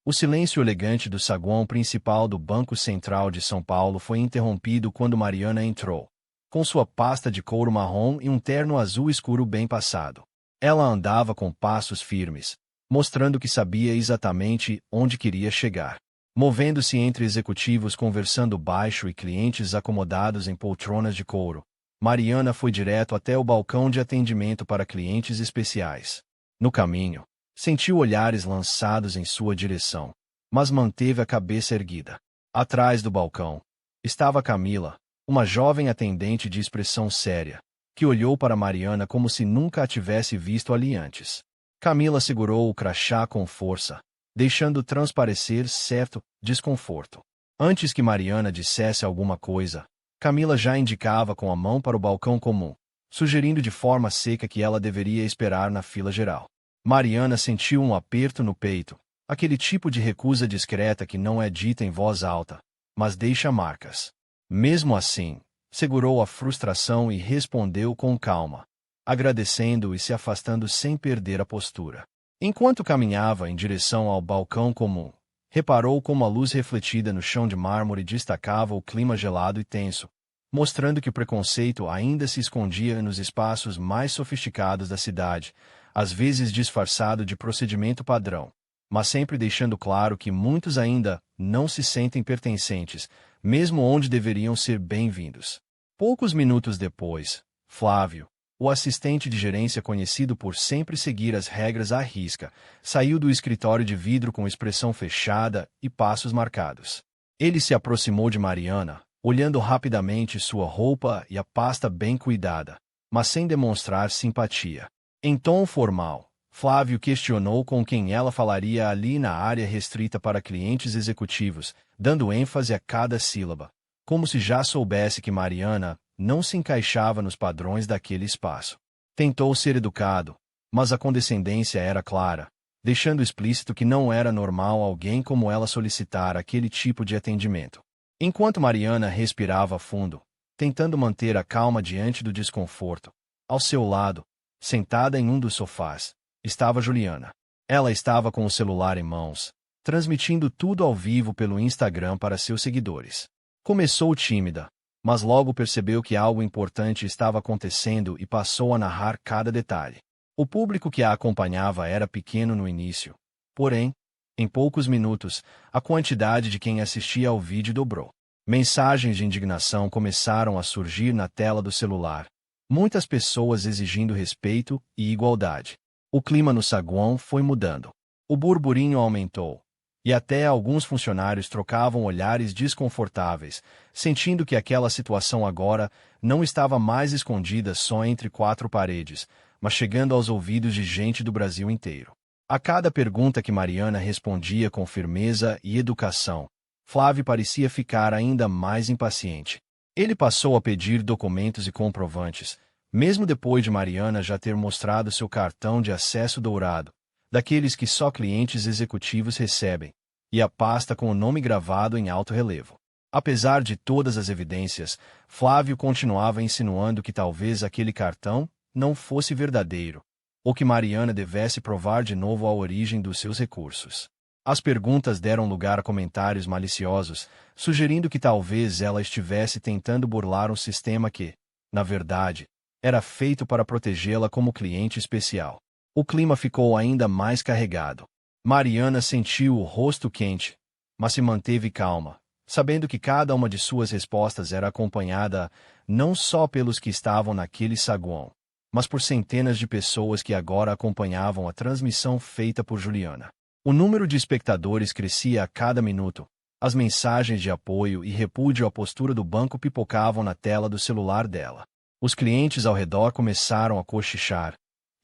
O silêncio elegante do saguão principal do Banco Central de São Paulo foi interrompido quando Mariana entrou, com sua pasta de couro marrom e um terno azul escuro bem passado. Ela andava com passos firmes, mostrando que sabia exatamente onde queria chegar. Movendo-se entre executivos conversando baixo e clientes acomodados em poltronas de couro, Mariana foi direto até o balcão de atendimento para clientes especiais. No caminho, sentiu olhares lançados em sua direção, mas manteve a cabeça erguida. Atrás do balcão estava Camila, uma jovem atendente de expressão séria, que olhou para Mariana como se nunca a tivesse visto ali antes. Camila segurou o crachá com força, deixando transparecer certo desconforto. Antes que Mariana dissesse alguma coisa, Camila já indicava com a mão para o balcão comum, sugerindo de forma seca que ela deveria esperar na fila geral. Mariana sentiu um aperto no peito, aquele tipo de recusa discreta que não é dita em voz alta, mas deixa marcas. Mesmo assim, segurou a frustração e respondeu com calma, agradecendo e se afastando sem perder a postura. Enquanto caminhava em direção ao balcão comum, reparou como a luz refletida no chão de mármore destacava o clima gelado e tenso, mostrando que o preconceito ainda se escondia nos espaços mais sofisticados da cidade, às vezes disfarçado de procedimento padrão, mas sempre deixando claro que muitos ainda não se sentem pertencentes, mesmo onde deveriam ser bem-vindos. Poucos minutos depois, Flávio, o assistente de gerência conhecido por sempre seguir as regras à risca, saiu do escritório de vidro com expressão fechada e passos marcados. Ele se aproximou de Mariana, olhando rapidamente sua roupa e a pasta bem cuidada, mas sem demonstrar simpatia. Em tom formal, Flávio questionou com quem ela falaria ali na área restrita para clientes executivos, dando ênfase a cada sílaba, como se já soubesse que Mariana não se encaixava nos padrões daquele espaço. Tentou ser educado, mas a condescendência era clara, deixando explícito que não era normal alguém como ela solicitar aquele tipo de atendimento. Enquanto Mariana respirava fundo, tentando manter a calma diante do desconforto, ao seu lado, sentada em um dos sofás, estava Juliana. Ela estava com o celular em mãos, transmitindo tudo ao vivo pelo Instagram para seus seguidores. Começou tímida, mas logo percebeu que algo importante estava acontecendo e passou a narrar cada detalhe. O público que a acompanhava era pequeno no início, porém, em poucos minutos, a quantidade de quem assistia ao vídeo dobrou. Mensagens de indignação começaram a surgir na tela do celular, muitas pessoas exigindo respeito e igualdade. O clima no saguão foi mudando. O burburinho aumentou, e até alguns funcionários trocavam olhares desconfortáveis, sentindo que aquela situação agora não estava mais escondida só entre quatro paredes, mas chegando aos ouvidos de gente do Brasil inteiro. A cada pergunta que Mariana respondia com firmeza e educação, Flávio parecia ficar ainda mais impaciente. Ele passou a pedir documentos e comprovantes, mesmo depois de Mariana já ter mostrado seu cartão de acesso dourado, daqueles que só clientes executivos recebem, e a pasta com o nome gravado em alto relevo. Apesar de todas as evidências, Flávio continuava insinuando que talvez aquele cartão não fosse verdadeiro, ou que Mariana devesse provar de novo a origem dos seus recursos. As perguntas deram lugar a comentários maliciosos, sugerindo que talvez ela estivesse tentando burlar um sistema que, na verdade, era feito para protegê-la como cliente especial. O clima ficou ainda mais carregado. Mariana sentiu o rosto quente, mas se manteve calma, sabendo que cada uma de suas respostas era acompanhada não só pelos que estavam naquele saguão, mas por centenas de pessoas que agora acompanhavam a transmissão feita por Juliana. O número de espectadores crescia a cada minuto. As mensagens de apoio e repúdio à postura do banco pipocavam na tela do celular dela. Os clientes ao redor começaram a cochichar,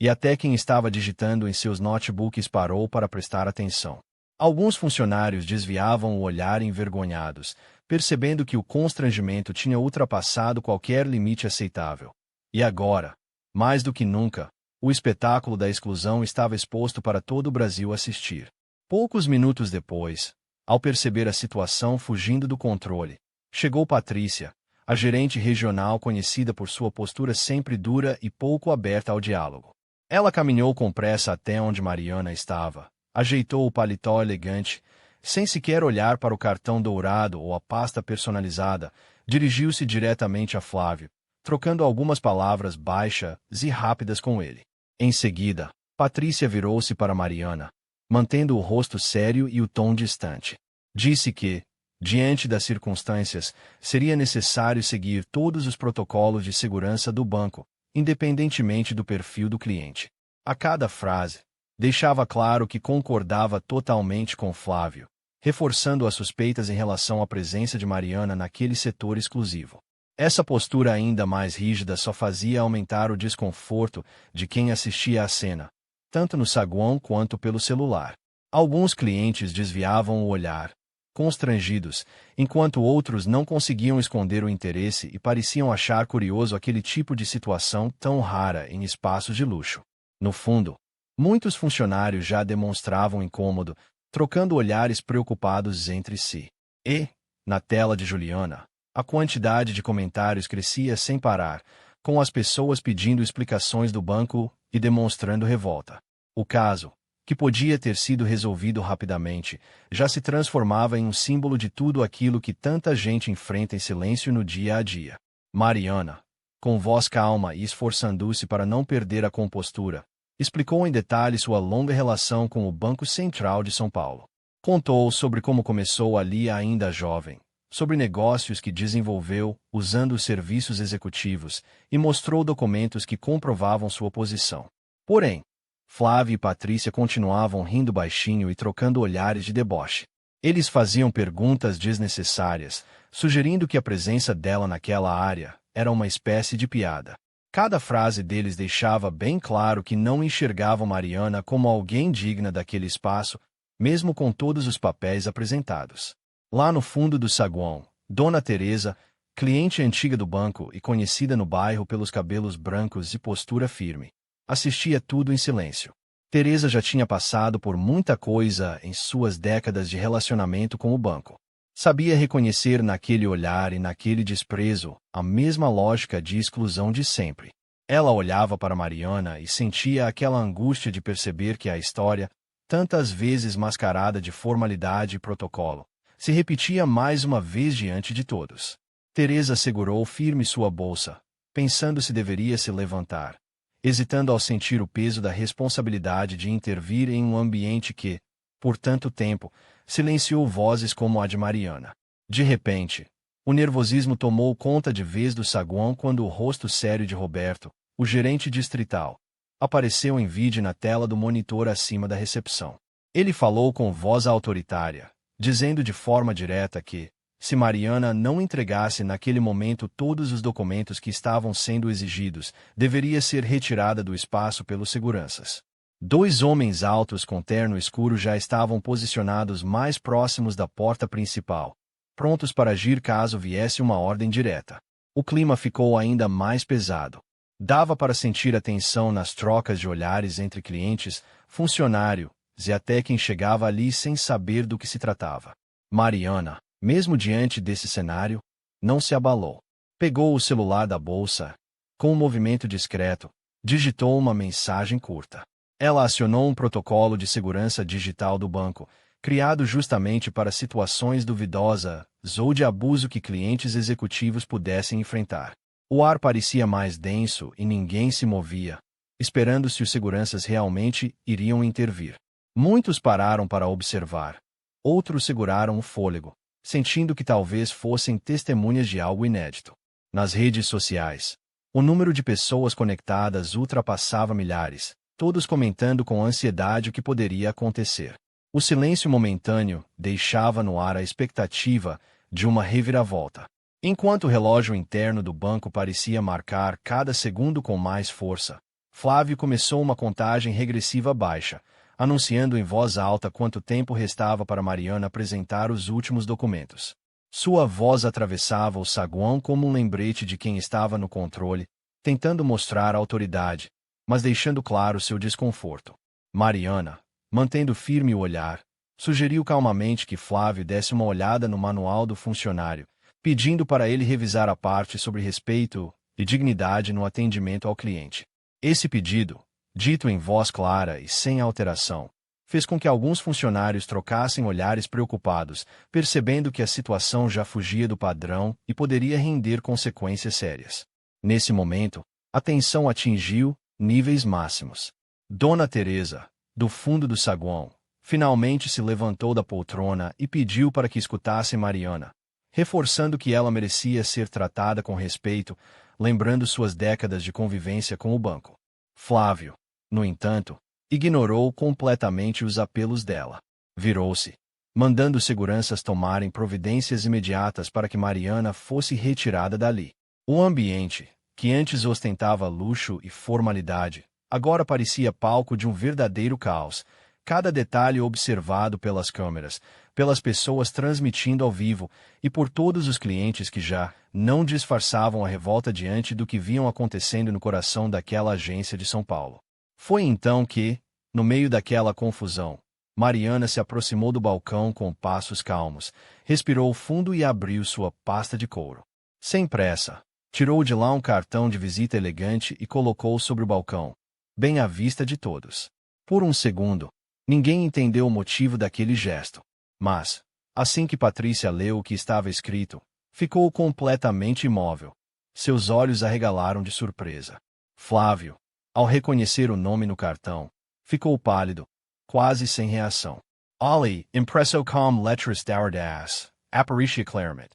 e até quem estava digitando em seus notebooks parou para prestar atenção. Alguns funcionários desviavam o olhar envergonhados, percebendo que o constrangimento tinha ultrapassado qualquer limite aceitável. E agora, mais do que nunca, o espetáculo da exclusão estava exposto para todo o Brasil assistir. Poucos minutos depois, ao perceber a situação fugindo do controle, chegou Patrícia, a gerente regional conhecida por sua postura sempre dura e pouco aberta ao diálogo. Ela caminhou com pressa até onde Mariana estava, Ajeitou o paletó elegante, sem sequer olhar para o cartão dourado ou a pasta personalizada, dirigiu-se diretamente a Flávio, trocando algumas palavras baixas e rápidas com ele. Em seguida, Patrícia virou-se para Mariana, mantendo o rosto sério e o tom distante. Disse que, diante das circunstâncias, seria necessário seguir todos os protocolos de segurança do banco, independentemente do perfil do cliente. A cada frase, deixava claro que concordava totalmente com Flávio, reforçando as suspeitas em relação à presença de Mariana naquele setor exclusivo. Essa postura ainda mais rígida só fazia aumentar o desconforto de quem assistia à cena, tanto no saguão quanto pelo celular. Alguns clientes desviavam o olhar, constrangidos, enquanto outros não conseguiam esconder o interesse e pareciam achar curioso aquele tipo de situação tão rara em espaços de luxo. No fundo, muitos funcionários já demonstravam incômodo, trocando olhares preocupados entre si. E, na tela de Juliana, a quantidade de comentários crescia sem parar, com as pessoas pedindo explicações do banco e demonstrando revolta. O caso, que podia ter sido resolvido rapidamente, já se transformava em um símbolo de tudo aquilo que tanta gente enfrenta em silêncio no dia a dia. Mariana, com voz calma e esforçando-se para não perder a compostura, explicou em detalhe sua longa relação com o Banco Central de São Paulo. Contou sobre como começou ali ainda jovem, sobre negócios que desenvolveu usando os serviços executivos e mostrou documentos que comprovavam sua posição. Porém, Flávio e Patrícia continuavam rindo baixinho e trocando olhares de deboche. Eles faziam perguntas desnecessárias, sugerindo que a presença dela naquela área era uma espécie de piada. Cada frase deles deixava bem claro que não enxergavam Mariana como alguém digna daquele espaço, mesmo com todos os papéis apresentados. Lá no fundo do saguão, Dona Teresa, cliente antiga do banco e conhecida no bairro pelos cabelos brancos e postura firme, assistia tudo em silêncio. Teresa já tinha passado por muita coisa em suas décadas de relacionamento com o banco. Sabia reconhecer naquele olhar e naquele desprezo a mesma lógica de exclusão de sempre. Ela olhava para Mariana e sentia aquela angústia de perceber que a história, tantas vezes mascarada de formalidade e protocolo, se repetia mais uma vez diante de todos. Teresa segurou firme sua bolsa, pensando se deveria se levantar, hesitando ao sentir o peso da responsabilidade de intervir em um ambiente que, por tanto tempo, silenciou vozes como a de Mariana. De repente, o nervosismo tomou conta de vez do saguão quando o rosto sério de Roberto, o gerente distrital, apareceu em vídeo na tela do monitor acima da recepção. Ele falou com voz autoritária, dizendo de forma direta que, se Mariana não entregasse naquele momento todos os documentos que estavam sendo exigidos, deveria ser retirada do espaço pelos seguranças. Dois homens altos com terno escuro já estavam posicionados mais próximos da porta principal, prontos para agir caso viesse uma ordem direta. O clima ficou ainda mais pesado. Dava para sentir a tensão nas trocas de olhares entre clientes, funcionários e até quem chegava ali sem saber do que se tratava. Mariana, mesmo diante desse cenário, não se abalou. Pegou o celular da bolsa, com um movimento discreto, digitou uma mensagem curta. Ela acionou um protocolo de segurança digital do banco, criado justamente para situações duvidosas ou de abuso que clientes executivos pudessem enfrentar. O ar parecia mais denso e ninguém se movia, esperando se os seguranças realmente iriam intervir. Muitos pararam para observar. Outros seguraram o fôlego, sentindo que talvez fossem testemunhas de algo inédito. Nas redes sociais, o número de pessoas conectadas ultrapassava milhares, todos comentando com ansiedade o que poderia acontecer. O silêncio momentâneo deixava no ar a expectativa de uma reviravolta. Enquanto o relógio interno do banco parecia marcar cada segundo com mais força, Flávio começou uma contagem regressiva baixa, anunciando em voz alta quanto tempo restava para Mariana apresentar os últimos documentos. Sua voz atravessava o saguão como um lembrete de quem estava no controle, tentando mostrar autoridade, mas deixando claro seu desconforto. Mariana, mantendo firme o olhar, sugeriu calmamente que Flávio desse uma olhada no manual do funcionário, pedindo para ele revisar a parte sobre respeito e dignidade no atendimento ao cliente. Esse pedido, dito em voz clara e sem alteração, fez com que alguns funcionários trocassem olhares preocupados, percebendo que a situação já fugia do padrão e poderia render consequências sérias. Nesse momento, a tensão atingiu níveis máximos. Dona Teresa, do fundo do saguão, finalmente se levantou da poltrona e pediu para que escutassem Mariana, reforçando que ela merecia ser tratada com respeito, lembrando suas décadas de convivência com o banco. Flávio, no entanto, ignorou completamente os apelos dela. Virou-se, mandando seguranças tomarem providências imediatas para que Mariana fosse retirada dali. O ambiente, que antes ostentava luxo e formalidade, agora parecia palco de um verdadeiro caos, cada detalhe observado pelas câmeras, pelas pessoas transmitindo ao vivo e por todos os clientes que já não disfarçavam a revolta diante do que viam acontecendo no coração daquela agência de São Paulo. Foi então que, no meio daquela confusão, Mariana se aproximou do balcão com passos calmos, respirou fundo e abriu sua pasta de couro. Sem pressa, tirou de lá um cartão de visita elegante e colocou sobre o balcão, bem à vista de todos. Por um segundo, ninguém entendeu o motivo daquele gesto. Mas, assim que Patrícia leu o que estava escrito, ficou completamente imóvel. Seus olhos arregalaram de surpresa. Flávio, ao reconhecer o nome no cartão, ficou pálido, quase sem reação. Ali, impresso com letras douradas, aparecia claramente.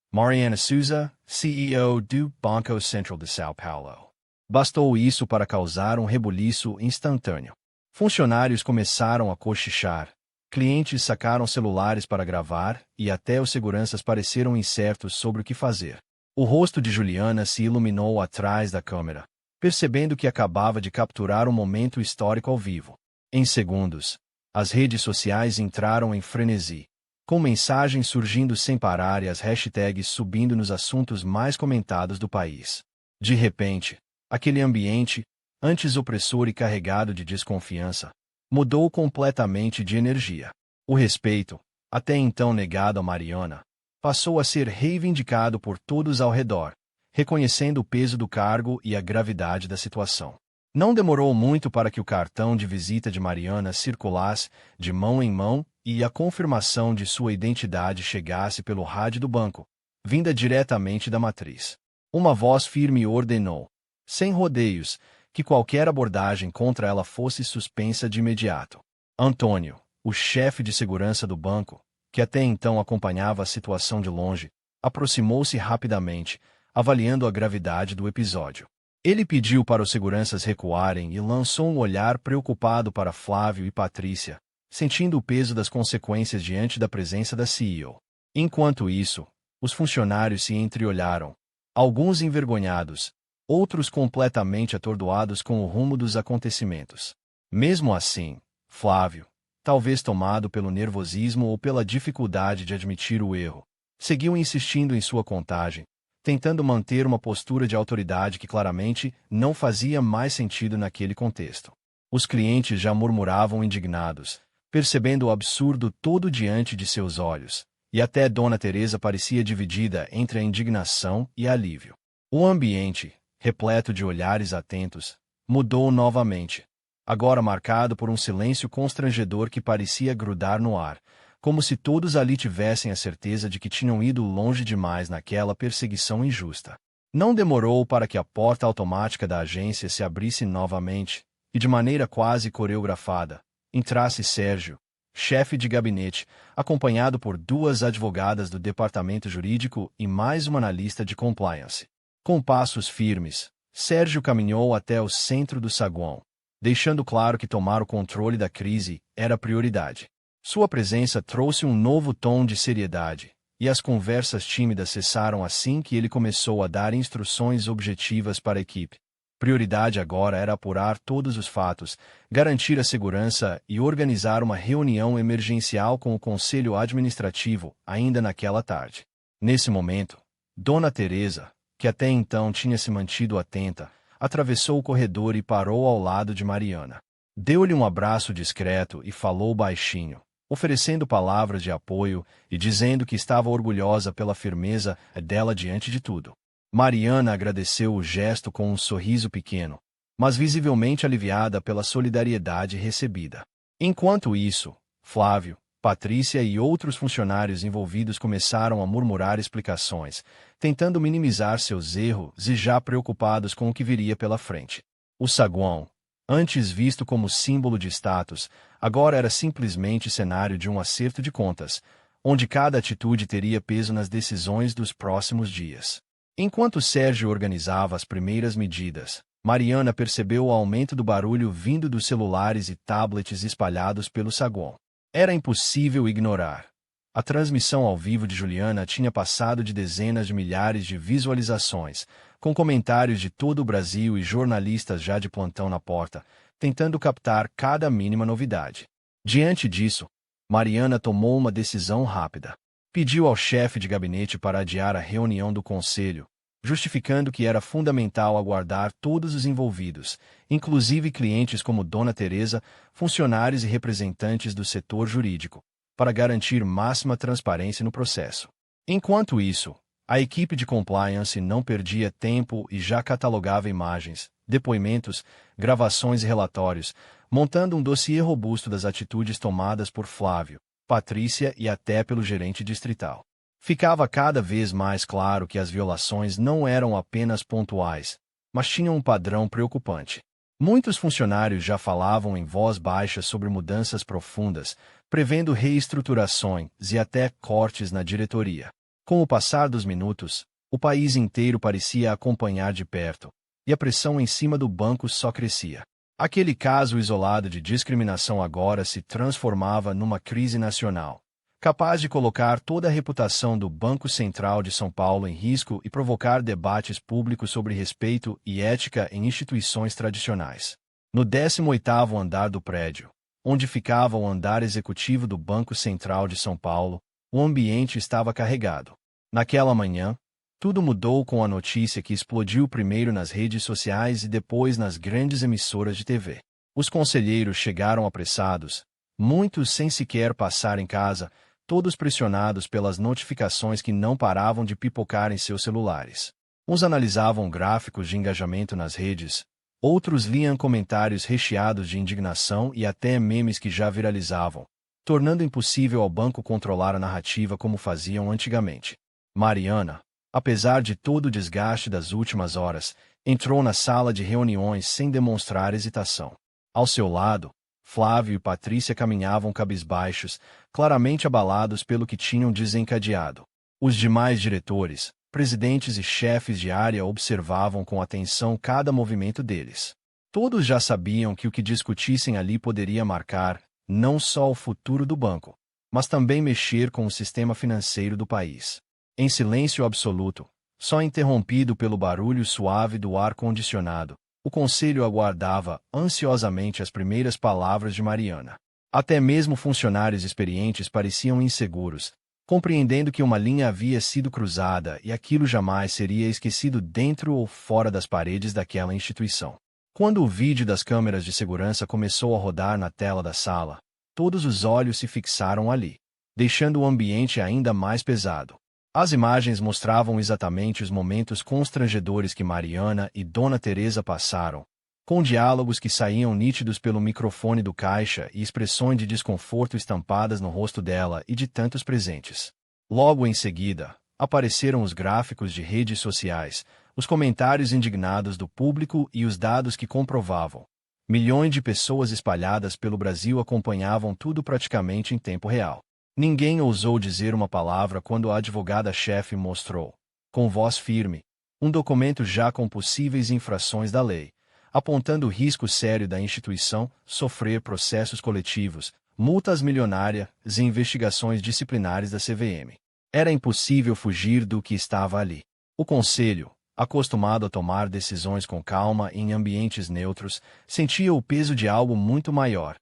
Mariana Souza, CEO do Banco Central de São Paulo. Bastou isso para causar um rebuliço instantâneo. Funcionários começaram a cochichar, clientes sacaram celulares para gravar e até os seguranças pareceram incertos sobre o que fazer. O rosto de Juliana se iluminou atrás da câmera, percebendo que acabava de capturar um momento histórico ao vivo. Em segundos, as redes sociais entraram em frenesi, com mensagens surgindo sem parar e as hashtags subindo nos assuntos mais comentados do país. De repente, aquele ambiente, antes opressor e carregado de desconfiança, mudou completamente de energia. O respeito, até então negado a Mariana, passou a ser reivindicado por todos ao redor, reconhecendo o peso do cargo e a gravidade da situação. Não demorou muito para que o cartão de visita de Mariana circulasse de mão em mão e a confirmação de sua identidade chegasse pelo rádio do banco, vinda diretamente da matriz. Uma voz firme ordenou, sem rodeios, que qualquer abordagem contra ela fosse suspensa de imediato. Antônio, o chefe de segurança do banco, que até então acompanhava a situação de longe, aproximou-se rapidamente, avaliando a gravidade do episódio. Ele pediu para os seguranças recuarem e lançou um olhar preocupado para Flávio e Patrícia, sentindo o peso das consequências diante da presença da CEO. Enquanto isso, os funcionários se entreolharam, alguns envergonhados, outros completamente atordoados com o rumo dos acontecimentos. Mesmo assim, Flávio, talvez tomado pelo nervosismo ou pela dificuldade de admitir o erro, seguiu insistindo em sua contagem, tentando manter uma postura de autoridade que claramente não fazia mais sentido naquele contexto. Os clientes já murmuravam indignados, percebendo o absurdo todo diante de seus olhos, e até Dona Teresa parecia dividida entre a indignação e alívio. O ambiente, repleto de olhares atentos, mudou novamente, agora marcado por um silêncio constrangedor que parecia grudar no ar, como se todos ali tivessem a certeza de que tinham ido longe demais naquela perseguição injusta. Não demorou para que a porta automática da agência se abrisse novamente, e de maneira quase coreografada, entrasse Sérgio, chefe de gabinete, acompanhado por duas advogadas do departamento jurídico e mais uma analista de compliance. Com passos firmes, Sérgio caminhou até o centro do saguão, deixando claro que tomar o controle da crise era prioridade. Sua presença trouxe um novo tom de seriedade, e as conversas tímidas cessaram assim que ele começou a dar instruções objetivas para a equipe. Prioridade agora era apurar todos os fatos, garantir a segurança e organizar uma reunião emergencial com o Conselho Administrativo ainda naquela tarde. Nesse momento, Dona Teresa, que até então tinha se mantido atenta, atravessou o corredor e parou ao lado de Mariana. Deu-lhe um abraço discreto e falou baixinho, oferecendo palavras de apoio e dizendo que estava orgulhosa pela firmeza dela diante de tudo. Mariana agradeceu o gesto com um sorriso pequeno, mas visivelmente aliviada pela solidariedade recebida. Enquanto isso, Flávio, Patrícia e outros funcionários envolvidos começaram a murmurar explicações, tentando minimizar seus erros e já preocupados com o que viria pela frente. O saguão, antes visto como símbolo de status, agora era simplesmente cenário de um acerto de contas, onde cada atitude teria peso nas decisões dos próximos dias. Enquanto Sérgio organizava as primeiras medidas, Mariana percebeu o aumento do barulho vindo dos celulares e tablets espalhados pelo saguão. Era impossível ignorar. A transmissão ao vivo de Juliana tinha passado de dezenas de milhares de visualizações, com comentários de todo o Brasil e jornalistas já de plantão na porta, tentando captar cada mínima novidade. Diante disso, Mariana tomou uma decisão rápida. Pediu ao chefe de gabinete para adiar a reunião do conselho, justificando que era fundamental aguardar todos os envolvidos, inclusive clientes como Dona Teresa, funcionários e representantes do setor jurídico, para garantir máxima transparência no processo. Enquanto isso, a equipe de compliance não perdia tempo e já catalogava imagens, depoimentos, gravações e relatórios, montando um dossiê robusto das atitudes tomadas por Flávio, Patrícia e até pelo gerente distrital. Ficava cada vez mais claro que as violações não eram apenas pontuais, mas tinham um padrão preocupante. Muitos funcionários já falavam em voz baixa sobre mudanças profundas, prevendo reestruturações e até cortes na diretoria. Com o passar dos minutos, o país inteiro parecia acompanhar de perto, e a pressão em cima do banco só crescia. Aquele caso isolado de discriminação agora se transformava numa crise nacional, capaz de colocar toda a reputação do Banco Central de São Paulo em risco e provocar debates públicos sobre respeito e ética em instituições tradicionais. No 18º andar do prédio, onde ficava o andar executivo do Banco Central de São Paulo, o ambiente estava carregado. Naquela manhã, tudo mudou com a notícia que explodiu primeiro nas redes sociais e depois nas grandes emissoras de TV. Os conselheiros chegaram apressados, muitos sem sequer passar em casa, todos pressionados pelas notificações que não paravam de pipocar em seus celulares. Uns analisavam gráficos de engajamento nas redes, outros liam comentários recheados de indignação e até memes que já viralizavam, tornando impossível ao banco controlar a narrativa como faziam antigamente. Mariana, apesar de todo o desgaste das últimas horas, entrou na sala de reuniões sem demonstrar hesitação. Ao seu lado, Flávio e Patrícia caminhavam cabisbaixos, claramente abalados pelo que tinham desencadeado. Os demais diretores, presidentes e chefes de área observavam com atenção cada movimento deles. Todos já sabiam que o que discutissem ali poderia marcar, não só o futuro do banco, mas também mexer com o sistema financeiro do país. Em silêncio absoluto, só interrompido pelo barulho suave do ar-condicionado, o conselho aguardava ansiosamente as primeiras palavras de Mariana. Até mesmo funcionários experientes pareciam inseguros, compreendendo que uma linha havia sido cruzada e aquilo jamais seria esquecido dentro ou fora das paredes daquela instituição. Quando o vídeo das câmeras de segurança começou a rodar na tela da sala, todos os olhos se fixaram ali, deixando o ambiente ainda mais pesado. As imagens mostravam exatamente os momentos constrangedores que Mariana e Dona Teresa passaram, com diálogos que saíam nítidos pelo microfone do caixa e expressões de desconforto estampadas no rosto dela e de tantos presentes. Logo em seguida, apareceram os gráficos de redes sociais, os comentários indignados do público e os dados que comprovavam. Milhões de pessoas espalhadas pelo Brasil acompanhavam tudo praticamente em tempo real. Ninguém ousou dizer uma palavra quando a advogada-chefe mostrou, com voz firme, um documento já com possíveis infrações da lei, apontando o risco sério da instituição sofrer processos coletivos, multas milionárias e investigações disciplinares da CVM. Era impossível fugir do que estava ali. O conselho, acostumado a tomar decisões com calma em ambientes neutros, sentia o peso de algo muito maior.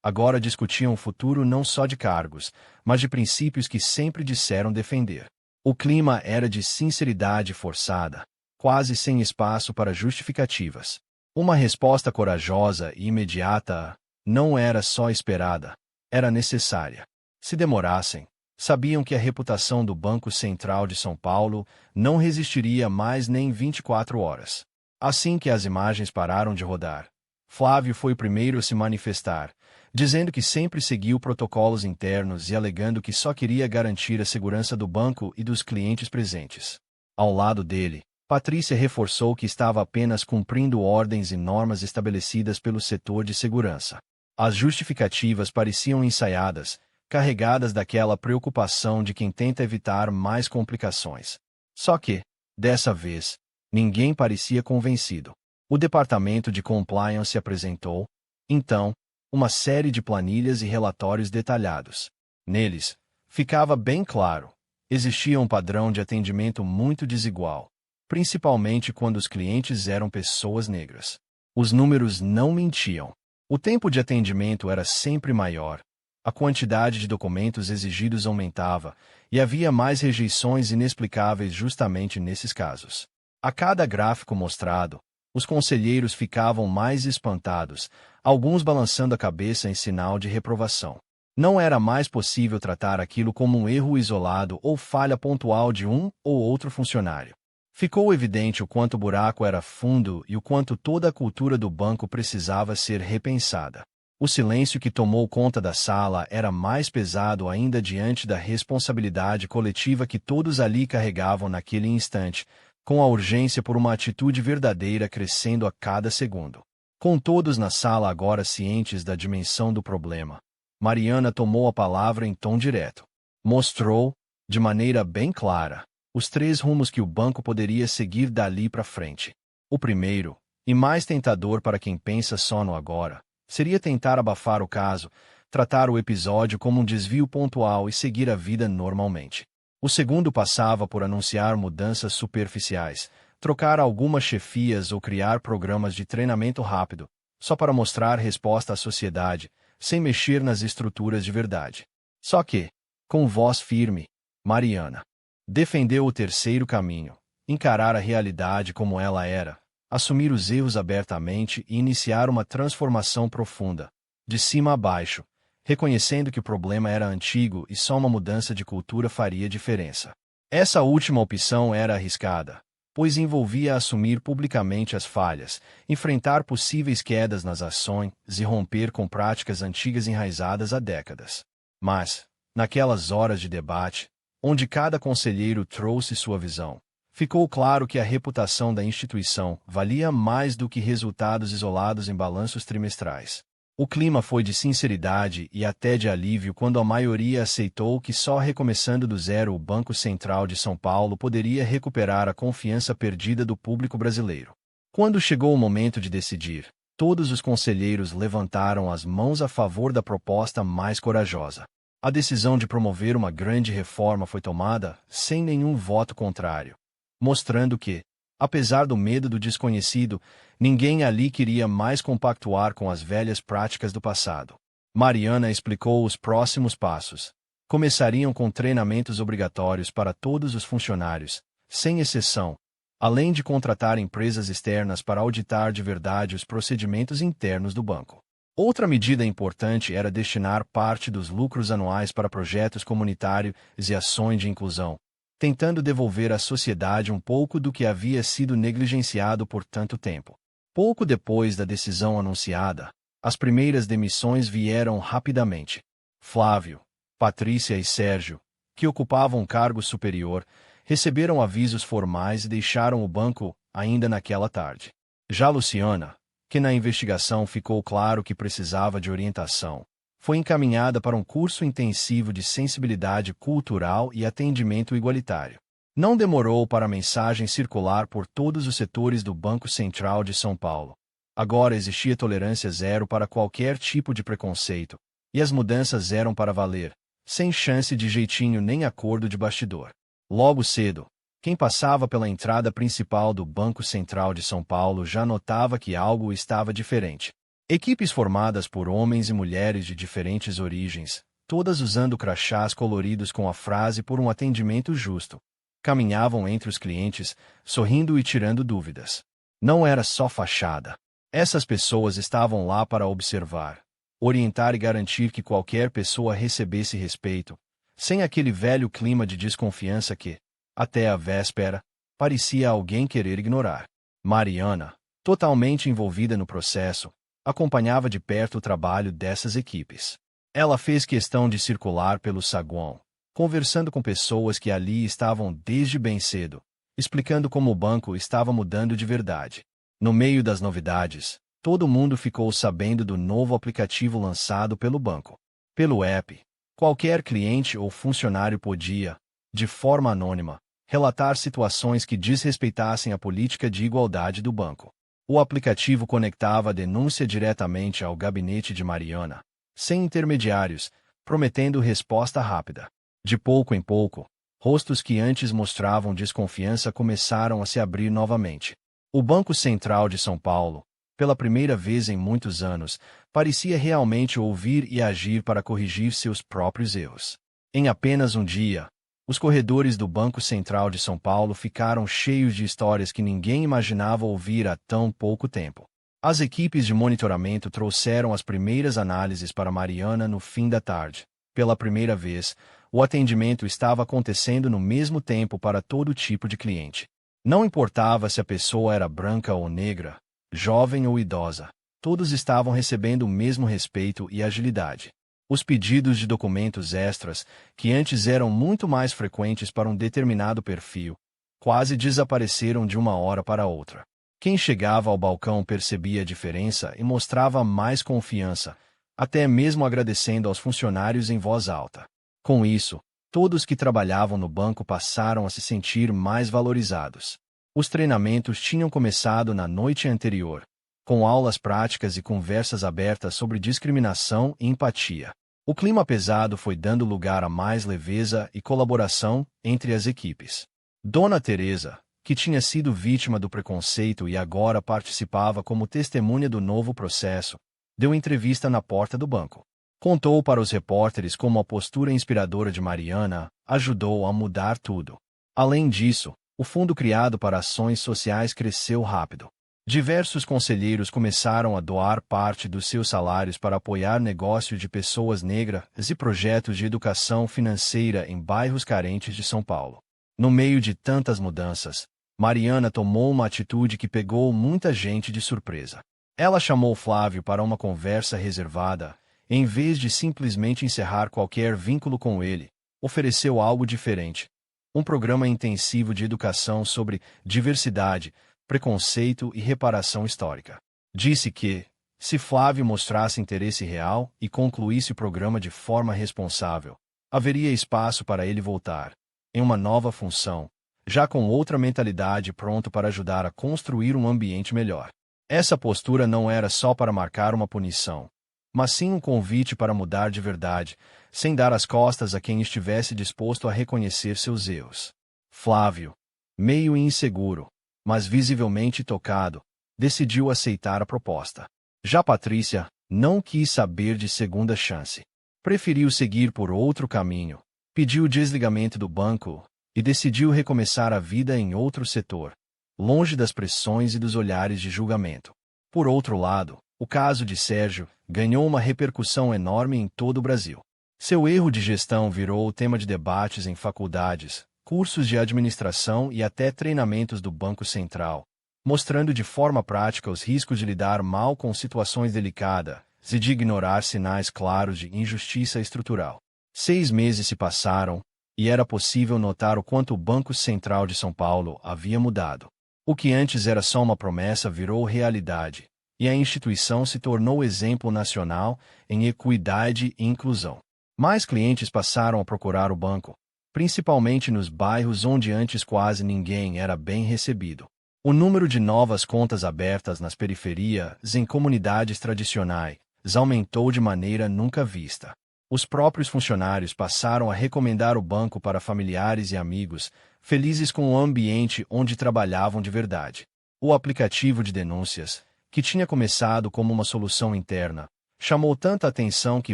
Agora discutiam o futuro não só de cargos, mas de princípios que sempre disseram defender. O clima era de sinceridade forçada, quase sem espaço para justificativas. Uma resposta corajosa e imediata não era só esperada, era necessária. Se demorassem, sabiam que a reputação do Banco Central de São Paulo não resistiria mais nem 24 horas. Assim que as imagens pararam de rodar, Flávio foi o primeiro a se manifestar, dizendo que sempre seguiu protocolos internos e alegando que só queria garantir a segurança do banco e dos clientes presentes. Ao lado dele, Patrícia reforçou que estava apenas cumprindo ordens e normas estabelecidas pelo setor de segurança. As justificativas pareciam ensaiadas, carregadas daquela preocupação de quem tenta evitar mais complicações. Só que, dessa vez, ninguém parecia convencido. O departamento de compliance apresentou, então, uma série de planilhas e relatórios detalhados. Neles, ficava bem claro, existia um padrão de atendimento muito desigual, principalmente quando os clientes eram pessoas negras. Os números não mentiam. O tempo de atendimento era sempre maior, a quantidade de documentos exigidos aumentava, e havia mais rejeições inexplicáveis justamente nesses casos. A cada gráfico mostrado, os conselheiros ficavam mais espantados, alguns balançando a cabeça em sinal de reprovação. Não era mais possível tratar aquilo como um erro isolado ou falha pontual de um ou outro funcionário. Ficou evidente o quanto o buraco era fundo e o quanto toda a cultura do banco precisava ser repensada. O silêncio que tomou conta da sala era mais pesado ainda diante da responsabilidade coletiva que todos ali carregavam naquele instante, com a urgência por uma atitude verdadeira crescendo a cada segundo. Com todos na sala agora cientes da dimensão do problema, Mariana tomou a palavra em tom direto. Mostrou, de maneira bem clara, os 3 rumos que o banco poderia seguir dali para frente. O primeiro, e mais tentador para quem pensa só no agora, seria tentar abafar o caso, tratar o episódio como um desvio pontual e seguir a vida normalmente. O segundo passava por anunciar mudanças superficiais, trocar algumas chefias ou criar programas de treinamento rápido, só para mostrar resposta à sociedade, sem mexer nas estruturas de verdade. Só que, com voz firme, Mariana defendeu o terceiro caminho, encarar a realidade como ela era, assumir os erros abertamente e iniciar uma transformação profunda, de cima a baixo, reconhecendo que o problema era antigo e só uma mudança de cultura faria diferença. Essa última opção era arriscada, pois envolvia assumir publicamente as falhas, enfrentar possíveis quedas nas ações e romper com práticas antigas enraizadas há décadas. Mas, naquelas horas de debate, onde cada conselheiro trouxe sua visão, ficou claro que a reputação da instituição valia mais do que resultados isolados em balanços trimestrais. O clima foi de sinceridade e até de alívio quando a maioria aceitou que só recomeçando do zero o Banco Central de São Paulo poderia recuperar a confiança perdida do público brasileiro. Quando chegou o momento de decidir, todos os conselheiros levantaram as mãos a favor da proposta mais corajosa. A decisão de promover uma grande reforma foi tomada sem nenhum voto contrário, mostrando que, apesar do medo do desconhecido, ninguém ali queria mais compactuar com as velhas práticas do passado. Mariana explicou os próximos passos. Começariam com treinamentos obrigatórios para todos os funcionários, sem exceção, além de contratar empresas externas para auditar de verdade os procedimentos internos do banco. Outra medida importante era destinar parte dos lucros anuais para projetos comunitários e ações de inclusão, tentando devolver à sociedade um pouco do que havia sido negligenciado por tanto tempo. Pouco depois da decisão anunciada, as primeiras demissões vieram rapidamente. Flávio, Patrícia e Sérgio, que ocupavam um cargo superior, receberam avisos formais e deixaram o banco ainda naquela tarde. Já Luciana, que na investigação ficou claro que precisava de orientação, foi encaminhada para um curso intensivo de sensibilidade cultural e atendimento igualitário. Não demorou para a mensagem circular por todos os setores do Banco Central de São Paulo. Agora existia tolerância zero para qualquer tipo de preconceito, e as mudanças eram para valer, sem chance de jeitinho nem acordo de bastidor. Logo cedo, quem passava pela entrada principal do Banco Central de São Paulo já notava que algo estava diferente. Equipes formadas por homens e mulheres de diferentes origens, todas usando crachás coloridos com a frase "por um atendimento justo", caminhavam entre os clientes, sorrindo e tirando dúvidas. Não era só fachada. Essas pessoas estavam lá para observar, orientar e garantir que qualquer pessoa recebesse respeito, sem aquele velho clima de desconfiança que, até a véspera, parecia alguém querer ignorar. Mariana, totalmente envolvida no processo, acompanhava de perto o trabalho dessas equipes. Ela fez questão de circular pelo saguão, conversando com pessoas que ali estavam desde bem cedo, explicando como o banco estava mudando de verdade. No meio das novidades, todo mundo ficou sabendo do novo aplicativo lançado pelo banco. Pelo app, qualquer cliente ou funcionário podia, de forma anônima, relatar situações que desrespeitassem a política de igualdade do banco. O aplicativo conectava a denúncia diretamente ao gabinete de Mariana, sem intermediários, prometendo resposta rápida. De pouco em pouco, rostos que antes mostravam desconfiança começaram a se abrir novamente. O Banco Central de São Paulo, pela primeira vez em muitos anos, parecia realmente ouvir e agir para corrigir seus próprios erros. Em apenas um dia, os corredores do Banco Central de São Paulo ficaram cheios de histórias que ninguém imaginava ouvir há tão pouco tempo. As equipes de monitoramento trouxeram as primeiras análises para Mariana no fim da tarde. Pela primeira vez, o atendimento estava acontecendo no mesmo tempo para todo tipo de cliente. Não importava se a pessoa era branca ou negra, jovem ou idosa, todos estavam recebendo o mesmo respeito e agilidade. Os pedidos de documentos extras, que antes eram muito mais frequentes para um determinado perfil, quase desapareceram de uma hora para outra. Quem chegava ao balcão percebia a diferença e mostrava mais confiança, até mesmo agradecendo aos funcionários em voz alta. Com isso, todos que trabalhavam no banco passaram a se sentir mais valorizados. Os treinamentos tinham começado na noite anterior, com aulas práticas e conversas abertas sobre discriminação e empatia. O clima pesado foi dando lugar a mais leveza e colaboração entre as equipes. Dona Teresa, que tinha sido vítima do preconceito e agora participava como testemunha do novo processo, deu entrevista na porta do banco. Contou para os repórteres como a postura inspiradora de Mariana ajudou a mudar tudo. Além disso, o fundo criado para ações sociais cresceu rápido. Diversos conselheiros começaram a doar parte dos seus salários para apoiar negócios de pessoas negras e projetos de educação financeira em bairros carentes de São Paulo. No meio de tantas mudanças, Mariana tomou uma atitude que pegou muita gente de surpresa. Ela chamou Flávio para uma conversa reservada, em vez de simplesmente encerrar qualquer vínculo com ele, ofereceu algo diferente. Um programa intensivo de educação sobre diversidade, preconceito e reparação histórica. Disse que, se Flávio mostrasse interesse real e concluísse o programa de forma responsável, haveria espaço para ele voltar, em uma nova função, já com outra mentalidade pronto para ajudar a construir um ambiente melhor. Essa postura não era só para marcar uma punição, mas sim um convite para mudar de verdade, sem dar as costas a quem estivesse disposto a reconhecer seus erros. Flávio, meio inseguro, mas visivelmente tocado, decidiu aceitar a proposta. Já Patrícia não quis saber de segunda chance. Preferiu seguir por outro caminho, pediu o desligamento do banco e decidiu recomeçar a vida em outro setor, longe das pressões e dos olhares de julgamento. Por outro lado, o caso de Sérgio ganhou uma repercussão enorme em todo o Brasil. Seu erro de gestão virou o tema de debates em faculdades, cursos de administração e até treinamentos do Banco Central, mostrando de forma prática os riscos de lidar mal com situações delicadas e de ignorar sinais claros de injustiça estrutural. 6 meses se passaram, e era possível notar o quanto o Banco Central de São Paulo havia mudado. O que antes era só uma promessa virou realidade, e a instituição se tornou exemplo nacional em equidade e inclusão. Mais clientes passaram a procurar o banco, principalmente nos bairros onde antes quase ninguém era bem recebido. O número de novas contas abertas nas periferias em comunidades tradicionais aumentou de maneira nunca vista. Os próprios funcionários passaram a recomendar o banco para familiares e amigos, felizes com o ambiente onde trabalhavam de verdade. O aplicativo de denúncias, que tinha começado como uma solução interna, chamou tanta atenção que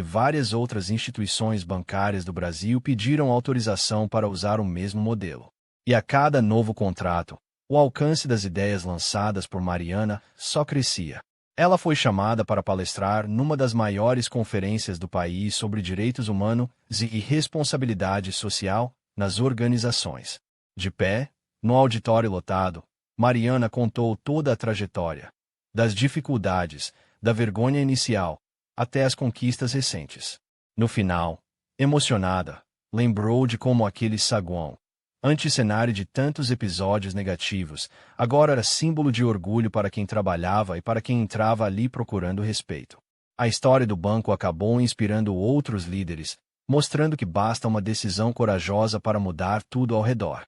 várias outras instituições bancárias do Brasil pediram autorização para usar o mesmo modelo. E a cada novo contrato, o alcance das ideias lançadas por Mariana só crescia. Ela foi chamada para palestrar numa das maiores conferências do país sobre direitos humanos e responsabilidade social nas organizações. De pé, no auditório lotado, Mariana contou toda a trajetória, das dificuldades, da vergonha inicial até as conquistas recentes. No final, emocionada, lembrou de como aquele saguão, anti-cenário de tantos episódios negativos, agora era símbolo de orgulho para quem trabalhava e para quem entrava ali procurando respeito. A história do banco acabou inspirando outros líderes, mostrando que basta uma decisão corajosa para mudar tudo ao redor.